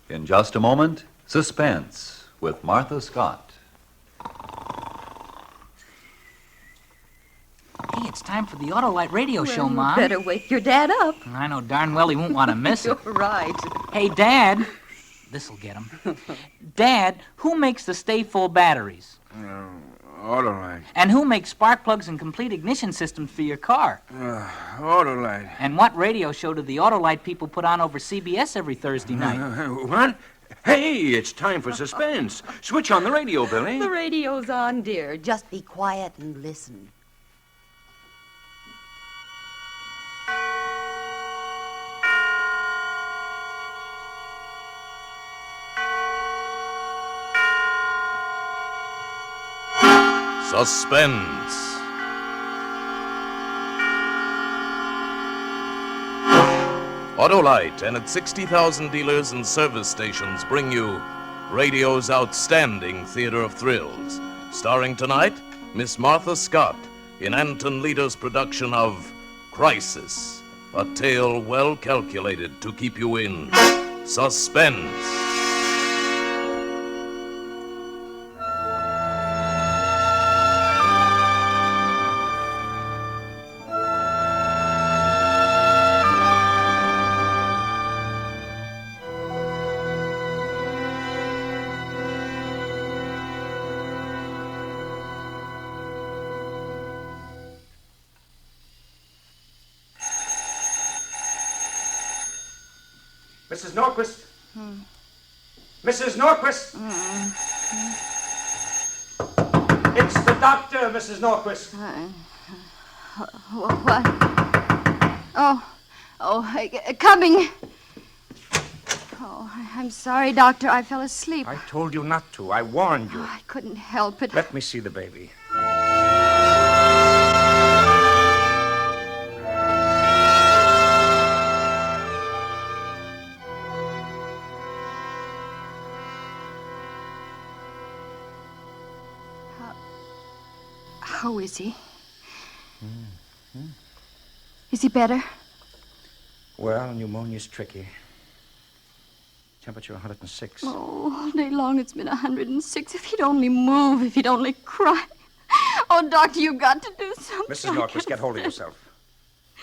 In just a moment, Suspense with Martha Scott. Hey, it's time for the Autolite radio show, Mom. You better wake your dad up. I know darn well he won't want to miss it. You're right. Hey, Dad. This'll get him. Dad, who makes the stay-full batteries? Autolite. And who makes spark plugs and complete ignition systems for your car? Autolite. And what radio show do the Autolite people put on over CBS every Thursday night? What? Hey, it's time for Suspense. Switch on the radio, Billy. The radio's on, dear. Just be quiet and listen. Suspense. Autolite and its 60,000 dealers and service stations bring you radio's outstanding theater of thrills. Starring tonight, Miss Martha Scott in Anton Leader's production of Crisis, a tale well calculated to keep you in suspense. Mrs. Norquist. Mrs. Norquist. It's the doctor, Mrs. Norquist. What? Coming. Oh, I'm sorry, Doctor. I fell asleep. I told you not to. I warned you. I couldn't help it. Let me see the baby. How is he? Is he better? Well, pneumonia's tricky. Temperature 106. Oh, all day long it's been 106. If he'd only move, if he'd only cry. Oh, Doctor, you've got to do something. Mrs. Norquist, get hold of yourself.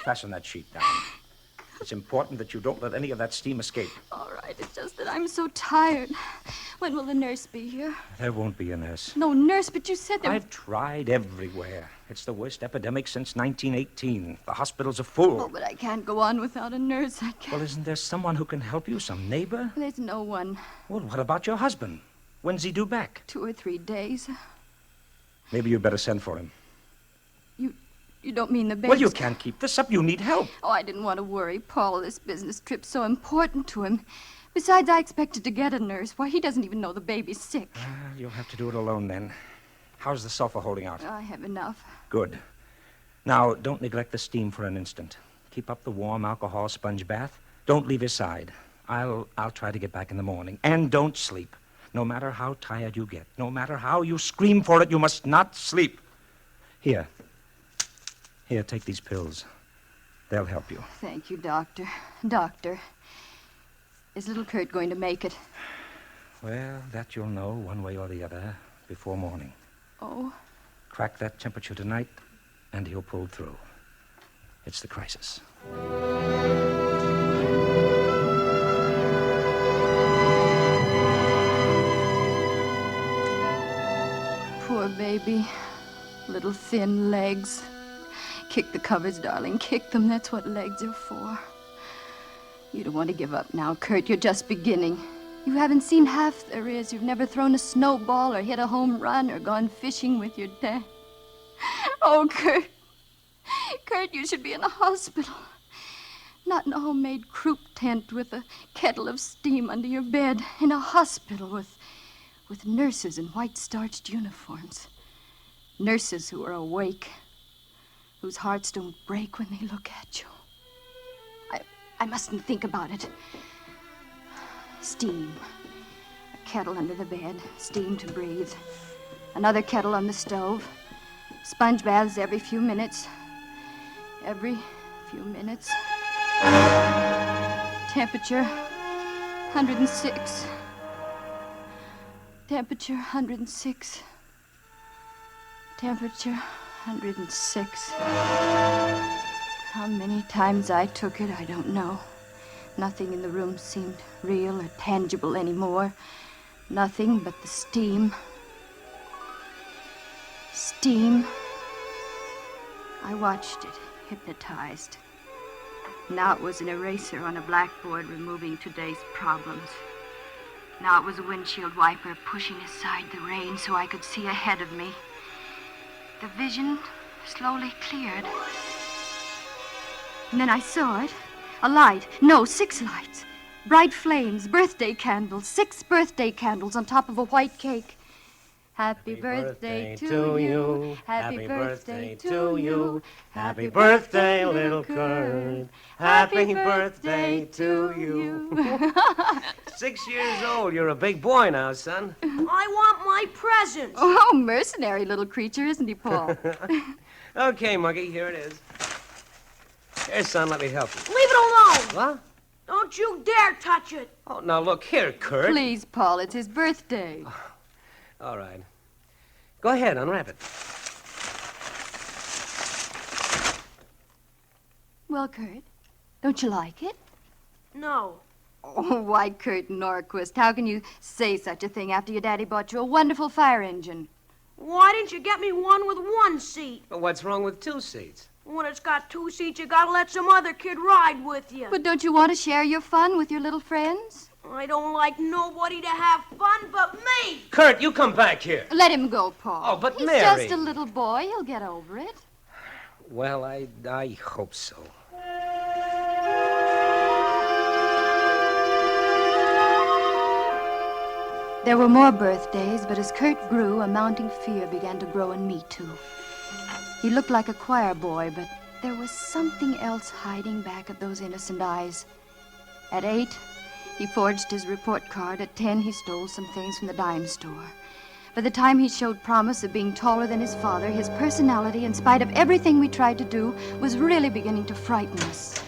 Fasten that sheet down. It's important that you don't let any of that steam escape. All right, it's just that I'm so tired. When will the nurse be here? There won't be a nurse. No nurse, but you said there... I've tried everywhere. It's the worst epidemic since 1918. The hospitals are full. Oh, but I can't go on without a nurse. I can't. Well, isn't there someone who can help you? Some neighbor? There's no one. Well, what about your husband? When's he due back? 2 or 3 days. Maybe you'd better send for him. You don't mean the baby? Well, you can't keep this up. You need help. Oh, I didn't want to worry Paul. This business trip's so important to him. Besides, I expected to get a nurse. Why, he doesn't even know the baby's sick. You'll have to do it alone, then. How's the sulfur holding out? I have enough. Good. Now, don't neglect the steam for an instant. Keep up the warm alcohol sponge bath. Don't leave his side. I'll try to get back in the morning. And don't sleep. No matter how tired you get, no matter how you scream for it, you must not sleep. Here, take these pills. They'll help you. Thank you, Doctor. Doctor, is little Curt going to make it? Well, that you'll know one way or the other before morning. Oh? Crack that temperature tonight, and he'll pull through. It's the crisis. Poor baby. Little thin legs. Kick the covers, darling. Kick them. That's what legs are for. You don't want to give up now, Curt. You're just beginning. You haven't seen half there is. You've never thrown a snowball or hit a home run or gone fishing with your dad. Oh, Curt. Curt, you should be in a hospital. Not in a homemade croup tent with a kettle of steam under your bed. In a hospital with nurses in white starched uniforms. Nurses who are awake. Whose hearts don't break when they look at you. I mustn't think about it. Steam. A kettle under the bed. Steam to breathe. Another kettle on the stove. Sponge baths every few minutes. Every few minutes. Temperature 106. Temperature 106. Temperature 106. How many times I took it, I don't know. Nothing in the room seemed real or tangible anymore. Nothing but the steam. Steam. I watched it, hypnotized. Now it was an eraser on a blackboard removing today's problems. Now it was a windshield wiper pushing aside the rain so I could see ahead of me. The vision slowly cleared. And then I saw it. A light. No, 6 lights. Bright flames, birthday candles, 6 birthday candles on top of a white cake. Happy birthday to you. Happy birthday to you. Happy birthday, little Curt. Happy birthday to you. 6 years old. You're a big boy now, son. I want my present. Oh, mercenary little creature, isn't he, Paul? Okay, Muggy, here it is. Here, son, let me help you. Leave it alone. What? Don't you dare touch it. Oh, now look here, Curt. Please, Paul, it's his birthday. All right. Go ahead, unwrap it. Well, Curt, don't you like it? No. Oh, why, Curt Norquist, how can you say such a thing after your daddy bought you a wonderful fire engine? Why didn't you get me one with 1 seat? Well, what's wrong with 2 seats? When it's got 2 seats, you gotta let some other kid ride with you. But don't you want to share your fun with your little friends? I don't like nobody to have fun but me. Curt, you come back here. Let him go, Paul. Oh, but He's Mary. just a little boy. He'll get over it. Well, I hope so. There were more birthdays, but as Curt grew, a mounting fear began to grow in me, too. He looked like a choir boy, but there was something else hiding back of those innocent eyes. At 8, he forged his report card. At 10, he stole some things from the dime store. By the time he showed promise of being taller than his father, his personality, in spite of everything we tried to do, was really beginning to frighten us.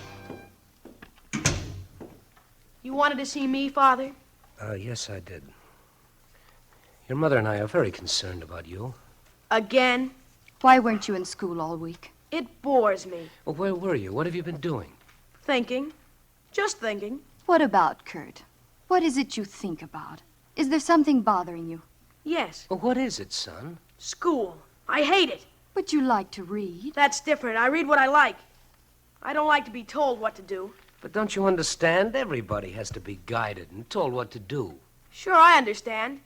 You wanted to see me, Father? Yes, I did. Your mother and I are very concerned about you. Again? Why weren't you in school all week? It bores me. Well, where were you? What have you been doing? Thinking. Just thinking. What about, Curt? What is it you think about? Is there something bothering you? Yes. Well, what is it, son? School. I hate it. But you like to read. That's different. I read what I like. I don't like to be told what to do. But don't you understand? Everybody has to be guided and told what to do. Sure, I understand.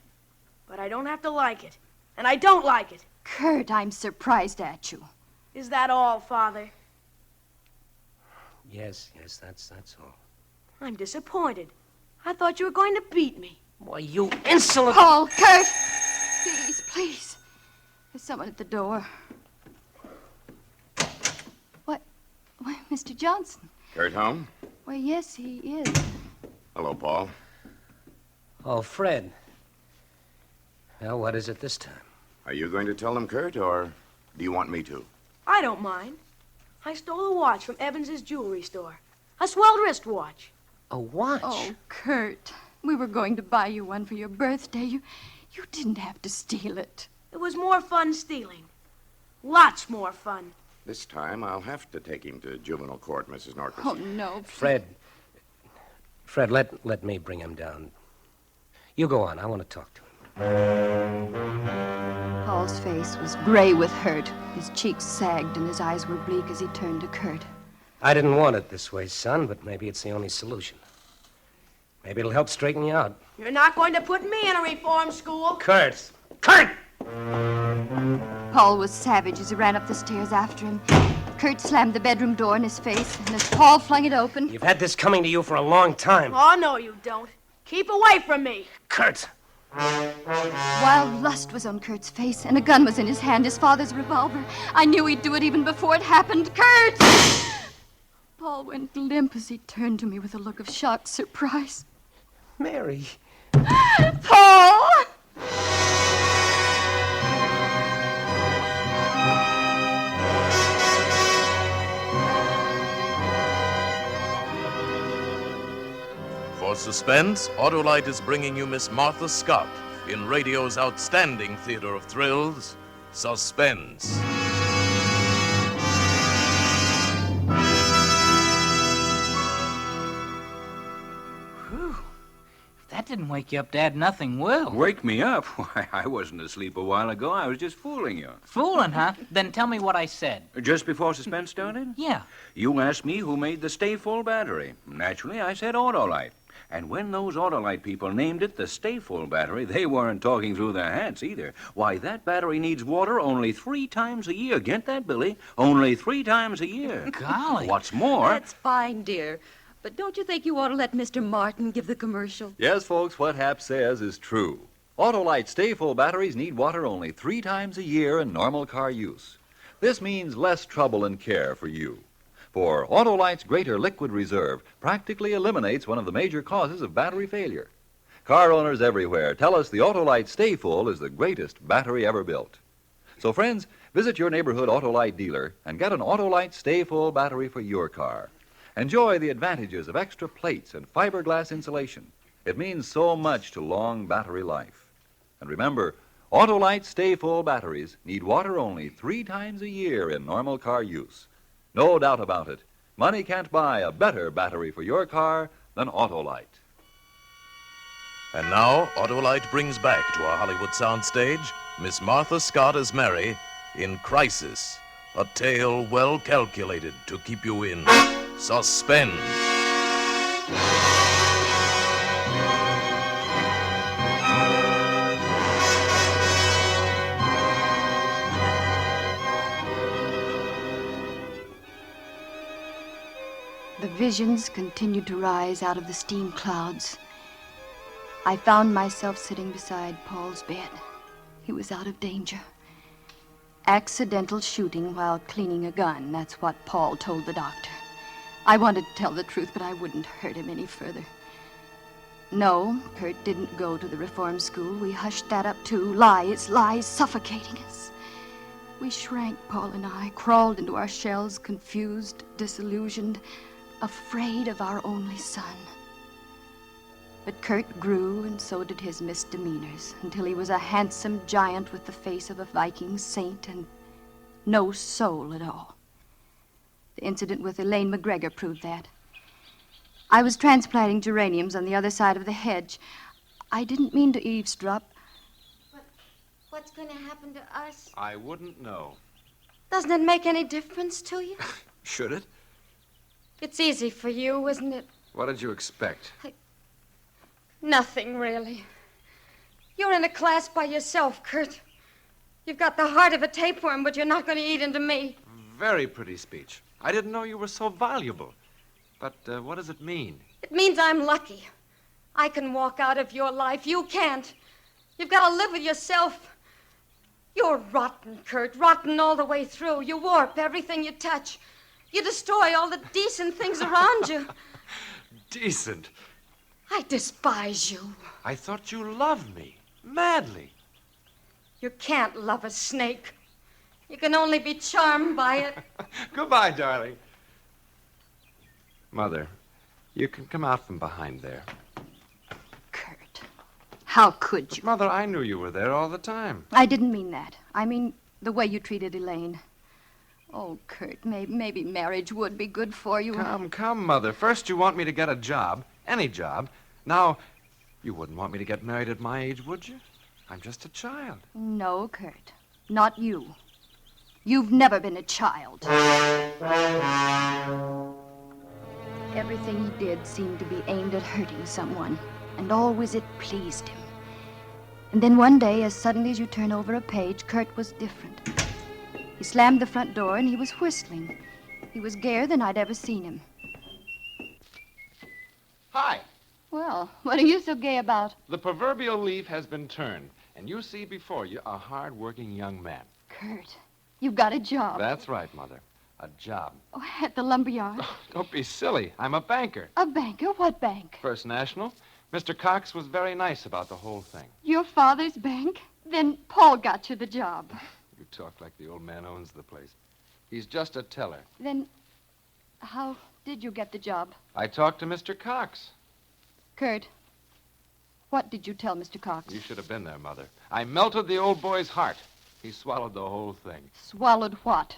But I don't have to like it. And I don't like it. Curt, I'm surprised at you. Is that all, Father? Yes, that's all. I'm disappointed. I thought you were going to beat me. Why, you insolent... Paul, Curt! Please. There's someone at the door. What? Why, Mr. Johnson. Curt home? Well, yes, he is. Hello, Paul. Oh, Fred. Well, what is it this time? Are you going to tell them, Curt, or do you want me to? I don't mind. I stole a watch from Evans's jewelry store. A swelled wristwatch. A watch? Oh, Curt. We were going to buy you one for your birthday. You didn't have to steal it. It was more fun stealing. Lots more fun. This time I'll have to take him to juvenile court, Mrs. Norquist. Oh, no. Fred, let me bring him down. You go on. I want to talk to him. Paul's face was gray with hurt. His cheeks sagged and his eyes were bleak as he turned to Curt. I didn't want it this way, son, but maybe it's the only solution. Maybe it'll help straighten you out. You're not going to put me in a reform school. Curt! Curt! Paul was savage as he ran up the stairs after him. Curt slammed the bedroom door in his face, and as Paul flung it open... You've had this coming to you for a long time. Oh, no, you don't. Keep away from me. Curt! Wild lust was on Curt's face, and a gun was in his hand, his father's revolver. I knew he'd do it even before it happened. Curt! Paul went limp as he turned to me with a look of shocked surprise. Mary. Paul! For For Suspense, Autolite is bringing you Miss Martha Scott in radio's outstanding theater of thrills, Suspense. Whew. If that didn't wake you up, Dad, nothing will. Wake me up? Why, I wasn't asleep a while ago. I was just fooling you. Fooling, huh? Then tell me what I said. Just before Suspense started? Yeah. You asked me who made the stay-full battery. Naturally, I said Autolite. And when those Autolite people named it the stay-full battery, they weren't talking through their hats either. Why, that battery needs water only 3 times a year. Get that, Billy? Only 3 times a year. Golly. What's more... That's fine, dear. But don't you think you ought to let Mr. Martin give the commercial? Yes, folks, what Hap says is true. Autolite stay-full batteries need water only 3 times a year in normal car use. This means less trouble and care for you. For Autolite's greater liquid reserve practically eliminates one of the major causes of battery failure. Car owners everywhere tell us the Autolite Stay Full is the greatest battery ever built. So, friends, visit your neighborhood Autolite dealer and get an Autolite Stay Full battery for your car. Enjoy the advantages of extra plates and fiberglass insulation. It means so much to long battery life. And remember, Autolite Stay Full batteries need water only 3 times a year in normal car use. No doubt about it. Money can't buy a better battery for your car than Autolite. And now, Autolite brings back to our Hollywood soundstage Miss Martha Scott as Mary in Crisis, a tale well calculated to keep you in suspense. The visions continued to rise out of the steam clouds. I found myself sitting beside Paul's bed. He was out of danger. Accidental shooting while cleaning a gun, that's what Paul told the doctor. I wanted to tell the truth, but I wouldn't hurt him any further. No, Curt didn't go to the reform school. We hushed that up too. Lies suffocating us. We shrank, Paul and I, crawled into our shells, confused, disillusioned, afraid of our only son. But Curt grew, and so did his misdemeanors, until he was a handsome giant with the face of a Viking saint and no soul at all. The incident with Elaine McGregor proved that. I was transplanting geraniums on the other side of the hedge. I didn't mean to eavesdrop. What's going to happen to us? I wouldn't know. Doesn't it make any difference to you? Should it? It's easy for you, isn't it? What did you expect? Nothing, really. You're in a class by yourself, Curt. You've got the heart of a tapeworm, but you're not going to eat into me. Very pretty speech. I didn't know you were so valuable. But what does it mean? It means I'm lucky. I can walk out of your life. You can't. You've got to live with yourself. You're rotten, Curt, rotten all the way through. You warp everything you touch. You destroy all the decent things around you. Decent? I despise you. I thought you loved me. Madly. You can't love a snake. You can only be charmed by it. Goodbye, darling. Mother, you can come out from behind there. Curt, how could you? Mother, I knew you were there all the time. I didn't mean that. I mean the way you treated Elaine. Oh, Curt, maybe marriage would be good for you. Come, Mother. First you want me to get a job, any job. Now, you wouldn't want me to get married at my age, would you? I'm just a child. No, Curt, not you. You've never been a child. Everything he did seemed to be aimed at hurting someone, and always it pleased him. And then one day, as suddenly as you turn over a page, Curt was different. He slammed the front door and he was whistling. He was gayer than I'd ever seen him. Hi. Well, what are you so gay about? The proverbial leaf has been turned, and you see before you a hard-working young man. Curt, you've got a job. That's right, Mother. A job. Oh, at the lumberyard. Oh, don't be silly. I'm a banker. A banker? What bank? First National. Mr. Cox was very nice about the whole thing. Your father's bank? Then Paul got you the job. You talk like the old man owns the place. He's just a teller. Then how did you get the job? I talked to Mr. Cox. Curt, what did you tell Mr. Cox? You should have been there, Mother. I melted the old boy's heart. He swallowed the whole thing. Swallowed what?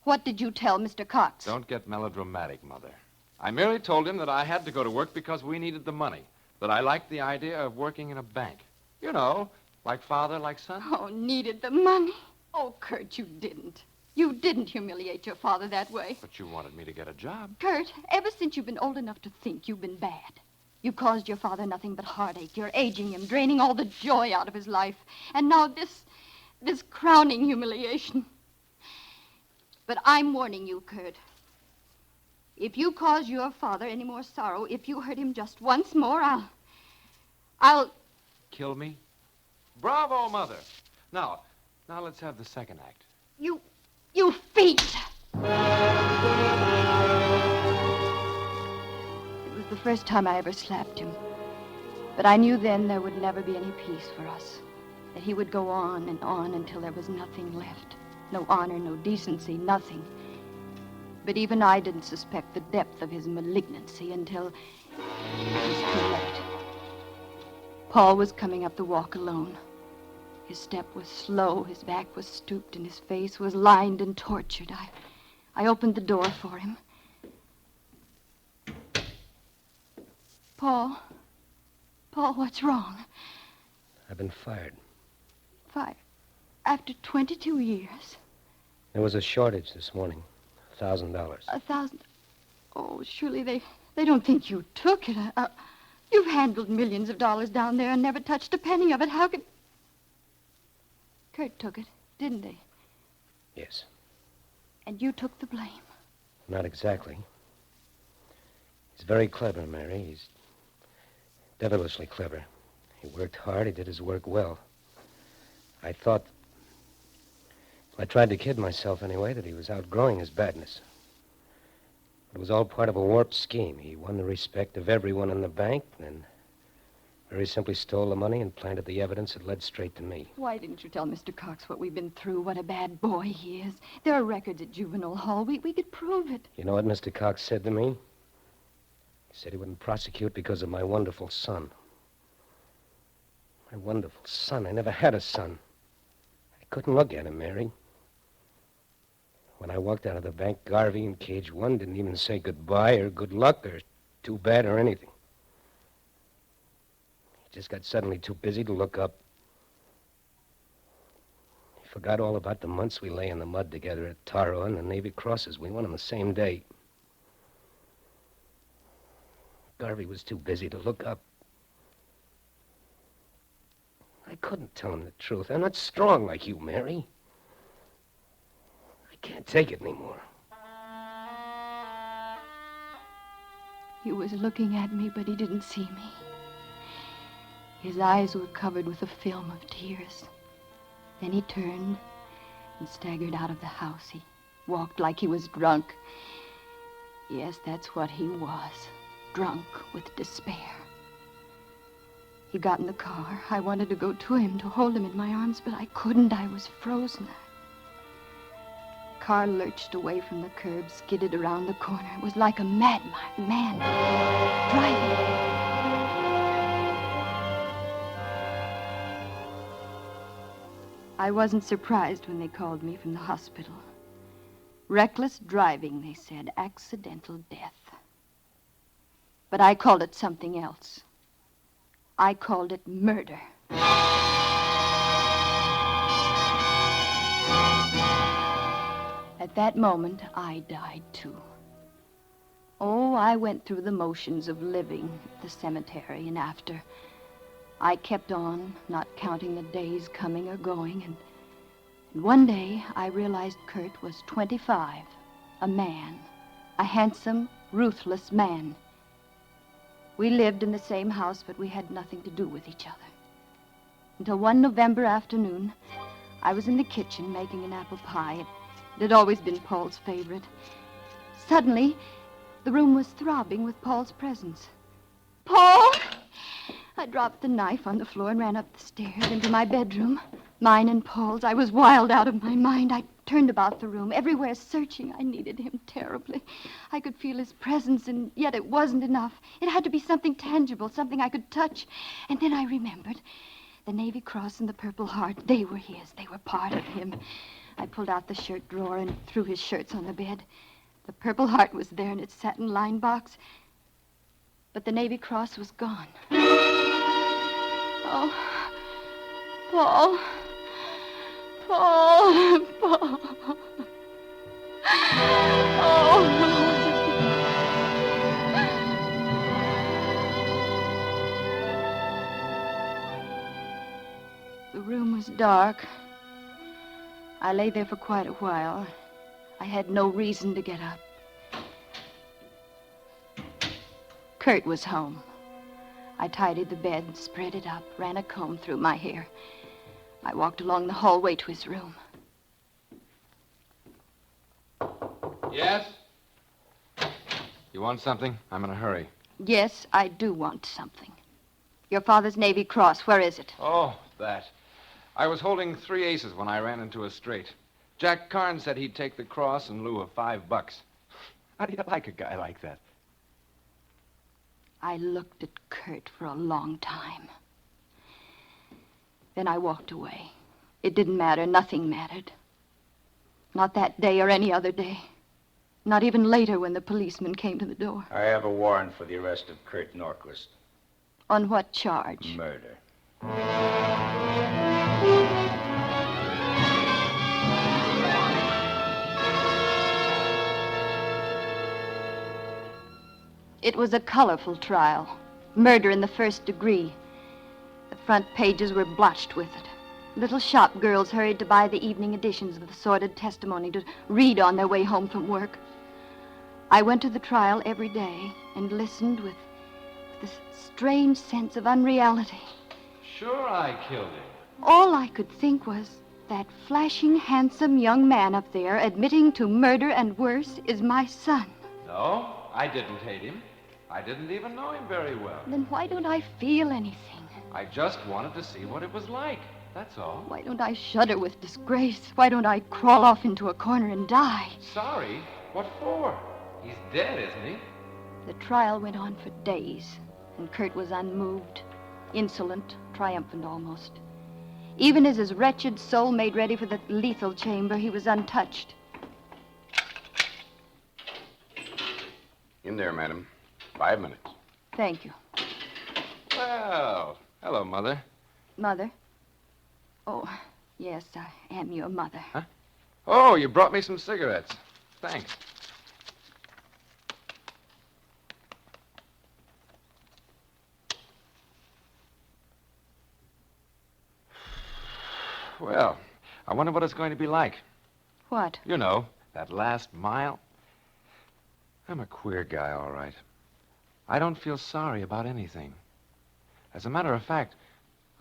What did you tell Mr. Cox? Don't get melodramatic, Mother. I merely told him that I had to go to work because we needed the money, that I liked the idea of working in a bank. You know, like father, like son. Oh, needed the money? Oh, Curt, you didn't. You didn't humiliate your father that way. But you wanted me to get a job. Curt, ever since you've been old enough to think, you've been bad. You caused your father nothing but heartache. You're aging him, draining all the joy out of his life. And now this crowning humiliation. But I'm warning you, Curt. If you cause your father any more sorrow, if you hurt him just once more, I'll... Kill me? Bravo, Mother. Now let's have the second act. You feast! It was the first time I ever slapped him. But I knew then there would never be any peace for us. That he would go on and on until there was nothing left. No honor, no decency, nothing. But even I didn't suspect the depth of his malignancy until it was too late. Paul was coming up the walk alone. His step was slow, his back was stooped, and his face was lined and tortured. I opened the door for him. Paul, what's wrong? I've been fired. Fired? After 22 years? There was a shortage this morning. $1,000. 1,000? Oh, surely they don't think you took it. You've handled millions of dollars down there and never touched a penny of it. How could... Curt took it, didn't he? Yes. And you took the blame? Not exactly. He's very clever, Mary. He's devilishly clever. He worked hard. He did his work well. I thought... I tried to kid myself anyway that he was outgrowing his badness. It was all part of a warped scheme. He won the respect of everyone in the bank, and very simply stole the money and planted the evidence that led straight to me. Why didn't you tell Mr. Cox what we've been through, what a bad boy he is? There are records at Juvenile Hall. We could prove it. You know what Mr. Cox said to me? He said he wouldn't prosecute because of my wonderful son. My wonderful son. I never had a son. I couldn't look at him, Mary. When I walked out of the bank, Garvey in cage 1 didn't even say goodbye or good luck or too bad or anything. He just got suddenly too busy to look up. He forgot all about the months we lay in the mud together at Taro and the Navy Crosses. We won on the same day. Garvey was too busy to look up. I couldn't tell him the truth. I'm not strong like you, Mary. I can't take it anymore. He was looking at me, but he didn't see me. His eyes were covered with a film of tears. Then he turned and staggered out of the house. He walked like he was drunk. Yes, that's what he was. Drunk with despair. He got in the car. I wanted to go to him, to hold him in my arms, but I couldn't. I was frozen. The car lurched away from the curb, skidded around the corner. It was like a madman driving. I wasn't surprised when they called me from the hospital. Reckless driving, they said. Accidental death. But I called it something else. I called it murder. At that moment, I died too. Oh, I went through the motions of living at the cemetery and after. I kept on, not counting the days coming or going, and one day I realized Curt was 25, a man, a handsome, ruthless man. We lived in the same house, but we had nothing to do with each other. Until one November afternoon, I was in the kitchen making an apple pie. It had always been Paul's favorite. Suddenly, the room was throbbing with Paul's presence. Paul! I dropped the knife on the floor and ran up the stairs into my bedroom, mine and Paul's. I was wild out of my mind. I turned about the room, everywhere searching. I needed him terribly. I could feel his presence, and yet it wasn't enough. It had to be something tangible, something I could touch. And then I remembered. The Navy Cross and the Purple Heart, they were his. They were part of him. I pulled out the shirt drawer and threw his shirts on the bed. The Purple Heart was there in its satin-lined box, but the Navy Cross was gone. Oh, Paul. Paul. Paul. Oh. The room was dark. I lay there for quite a while. I had no reason to get up. Curt was home. I tidied the bed, spread it up, ran a comb through my hair. I walked along the hallway to his room. Yes? You want something? I'm in a hurry. Yes, I do want something. Your father's Navy Cross, where is it? Oh, that. I was holding 3 aces when I ran into a straight. Jack Carnes said he'd take the cross in lieu of $5. How do you like a guy like that? I looked at Curt for a long time. Then I walked away. It didn't matter. Nothing mattered. Not that day or any other day. Not even later when the policeman came to the door. I have a warrant for the arrest of Curt Norquist. On what charge? Murder. It was a colorful trial. Murder in the first degree. The front pages were blotched with it. Little shop girls hurried to buy the evening editions of the sordid testimony to read on their way home from work. I went to the trial every day and listened with this strange sense of unreality. Sure I killed him. All I could think was, that flashing, handsome young man up there admitting to murder and worse is my son. No, I didn't hate him. I didn't even know him very well. Then why don't I feel anything? I just wanted to see what it was like. That's all. Why don't I shudder with disgrace? Why don't I crawl off into a corner and die? Sorry? What for? He's dead, isn't he? The trial went on for days, and Curt was unmoved, insolent, triumphant almost. Even as his wretched soul made ready for the lethal chamber, he was untouched. In there, madam. 5 minutes. Thank you. Well, hello, Mother. Mother? Oh, yes, I am your mother. Huh? Oh, you brought me some cigarettes. Thanks. Well, I wonder what it's going to be like. What? You know, that last mile. I'm a queer guy, all right. I don't feel sorry about anything. As a matter of fact,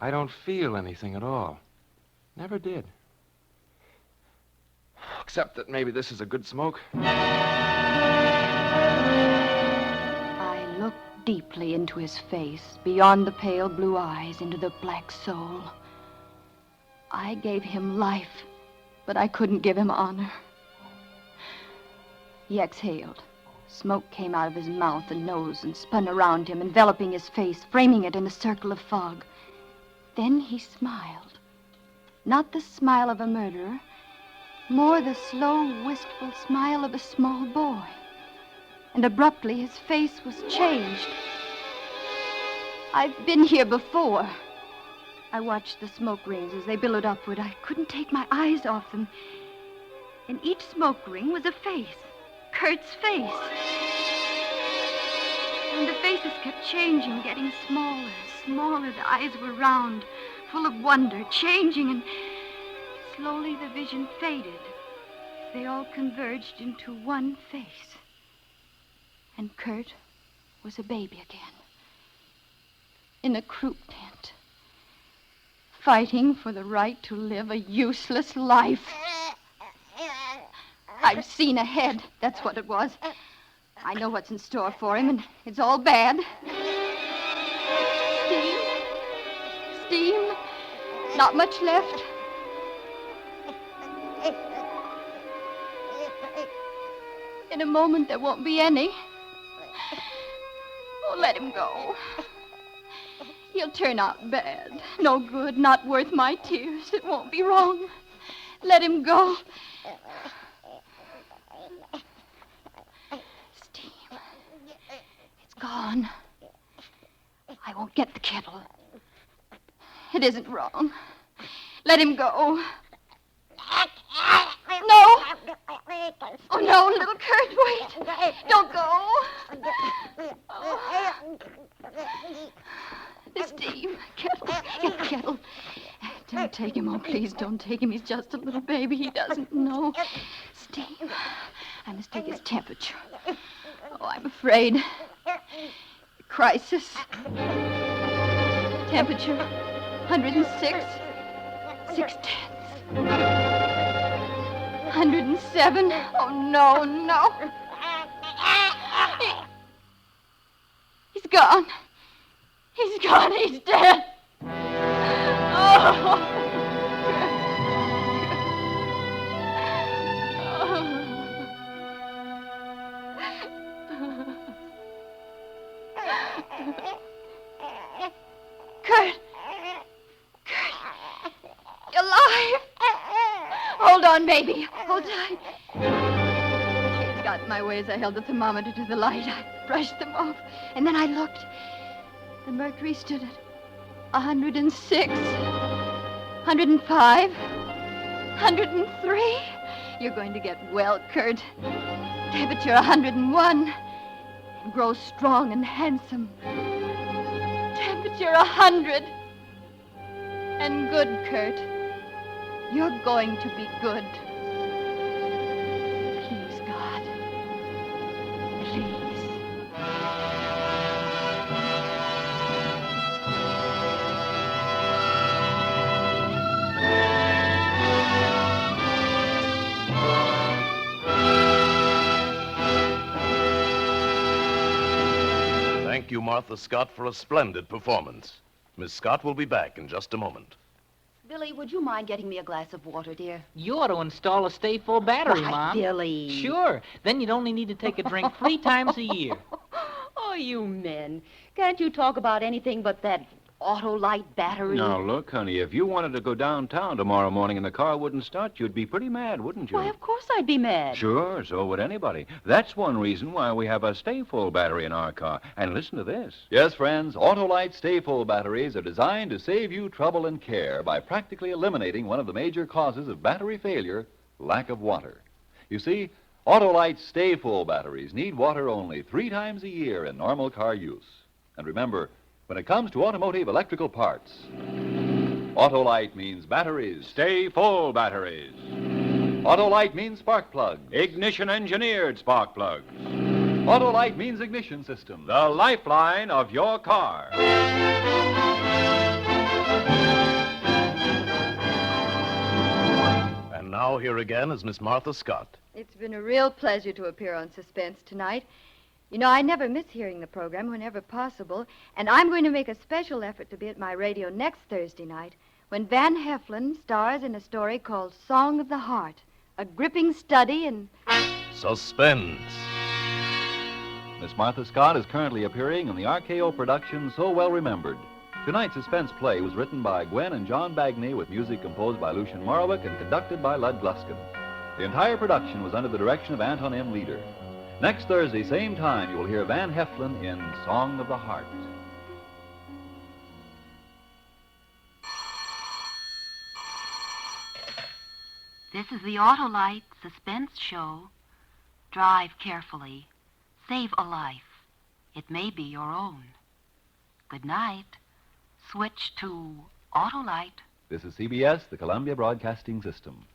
I don't feel anything at all. Never did. Except that maybe this is a good smoke. I looked deeply into his face, beyond the pale blue eyes, into the black soul. I gave him life, but I couldn't give him honor. He exhaled. Smoke came out of his mouth and nose and spun around him, enveloping his face, framing it in a circle of fog. Then he smiled. Not the smile of a murderer, more the slow, wistful smile of a small boy. And abruptly, his face was changed. I've been here before. I watched the smoke rings as they billowed upward. I couldn't take my eyes off them. In each smoke ring was a face. Curt's face. And the faces kept changing, getting smaller, smaller. The eyes were round, full of wonder, changing, and slowly the vision faded. They all converged into one face. And Curt was a baby again. In a croup tent. Fighting for the right to live a useless life. I've seen ahead. That's what it was. I know what's in store for him, and it's all bad. Steam. Not much left. In a moment, there won't be any. Oh, let him go. He'll turn out bad. No good, not worth my tears. It won't be wrong. Let him go. Steam. It's gone. I won't get the kettle. It isn't wrong. Let him go. No. Oh, no, little Curt, wait. Don't go. Oh. The steam. Kettle. Kettle. Don't take him. Oh, please don't take him. He's just a little baby. He doesn't know. Steam. I must take his temperature. Oh, I'm afraid. Crisis. Temperature 106. 6/10. 107. Oh, no, no. He's gone. He's gone. He's dead. Oh. Curt. You're alive. Hold on, baby. Hold tight. It got in my way as I held the thermometer to the light. I brushed them off, and then I looked. The mercury stood at 106, 105, 103. You're going to get well, Curt. Temperature 101. And grow strong and handsome. Temperature 100. And good, Curt. You're going to be good. Please, God. Please. Thank you, Martha Scott, for a splendid performance. Miss Scott will be back in just a moment. Billy, would you mind getting me a glass of water, dear? You ought to install a stay full battery, Why, Mom. Billy. Sure. Then you'd only need to take a drink 3 times a year. Oh, you men. Can't you talk about anything but that Autolite battery? Now, look, honey, if you wanted to go downtown tomorrow morning and the car wouldn't start, you'd be pretty mad, wouldn't you? Why, of course I'd be mad. Sure, so would anybody. That's one reason why we have a stay-full battery in our car. And listen to this. Yes, friends, Autolite Stay Full batteries are designed to save you trouble and care by practically eliminating one of the major causes of battery failure, lack of water. You see, Autolite Stay Full batteries need water only 3 times a year in normal car use. And remember, when it comes to automotive electrical parts, Autolite means batteries. Stay full batteries. Autolite means spark plugs. Ignition-engineered spark plugs. Autolite means ignition systems. The lifeline of your car. And now here again is Miss Martha Scott. It's been a real pleasure to appear on Suspense tonight. You know, I never miss hearing the program whenever possible, and I'm going to make a special effort to be at my radio next Thursday night when Van Heflin stars in a story called Song of the Heart, a gripping study in Suspense. Miss Martha Scott is currently appearing in the RKO production So Well Remembered. Tonight's suspense play was written by Gwen and John Bagney with music composed by Lucien Morawick and conducted by Lud Gluskin. The entire production was under the direction of Anton M. Leader. Next Thursday, same time, you will hear Van Heflin in Song of the Heart. This is the Autolite Suspense Show. Drive carefully. Save a life. It may be your own. Good night. Switch to Autolite. This is CBS, the Columbia Broadcasting System.